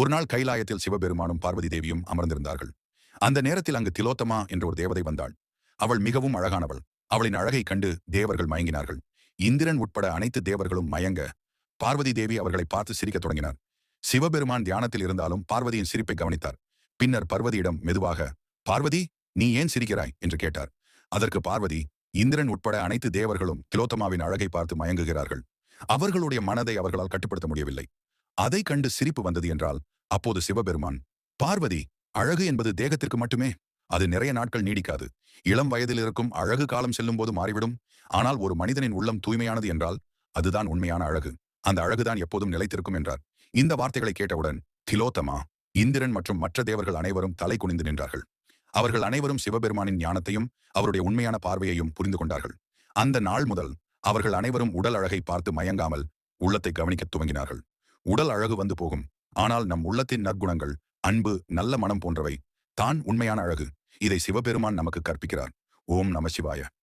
ஒரு நாள் கைலாயத்தில் சிவபெருமானும் பார்வதி தேவியும் அமர்ந்திருந்தார்கள். அந்த நேரத்தில் அங்கு திலோத்தமா என்ற ஒரு தேவதை வந்தாள். அவள் மிகவும் அழகானவள். அவளின் அழகை கண்டு தேவர்கள் மயங்கினார்கள். இந்திரன் உட்பட அனைத்து தேவர்களும் மயங்க பார்வதி தேவி அவர்களை பார்த்து சிரிக்கத் தொடங்கினார். சிவபெருமான் தியானத்தில் இருந்தாலும் பார்வதியின் சிரிப்பை கவனித்தார். பின்னர் பார்வதியிடம் மெதுவாக, பார்வதி, நீ ஏன் சிரிக்கிறாய் என்று கேட்டார். அதற்கு பார்வதி, இந்திரன் உட்பட அனைத்து தேவர்களும் திலோத்தமாவின் அழகை பார்த்து மயங்குகிறார்கள். அவர்களுடைய மனதை அவர்களால் கட்டுப்படுத்த முடியவில்லை. அதை கண்டு சிரிப்பு வந்தது என்றால் அப்போது சிவபெருமான், பார்வதி, அழகு என்பது தேகத்திற்கு மட்டுமே. அது நிறைய நாட்கள் நீடிக்காது. இளம் வயதில் இருக்கும் அழகு காலம் செல்லும் போது மாறிவிடும். ஆனால் ஒரு மனிதனின் உள்ளம் தூய்மையானது என்றால் அதுதான் உண்மையான அழகு. அந்த அழகுதான் எப்போதும் நிலைத்திருக்கும் என்றார். இந்த வார்த்தைகளை கேட்டவுடன் திலோத்தமா, இந்திரன் மற்றும் மற்ற தேவர்கள் அனைவரும் தலை குனிந்து நின்றார்கள். அவர்கள் அனைவரும் சிவபெருமானின் ஞானத்தையும் அவருடைய உண்மையான பார்வையையும் புரிந்து கொண்டார்கள். அந்த நாள் முதல் அவர்கள் அனைவரும் உடல் அழகை பார்த்து மயங்காமல் உள்ளத்தை கவனிக்கத் துவங்கினார்கள். உடல் அழகு வந்து போகும். ஆனால் நம் உள்ளத்தின் நற்குணங்கள், அன்பு, நல்ல மனம் போன்றவை தான் உண்மையான அழகு. இதை சிவபெருமான் நமக்கு கற்பிக்கிறார். ஓம் நம சிவாய.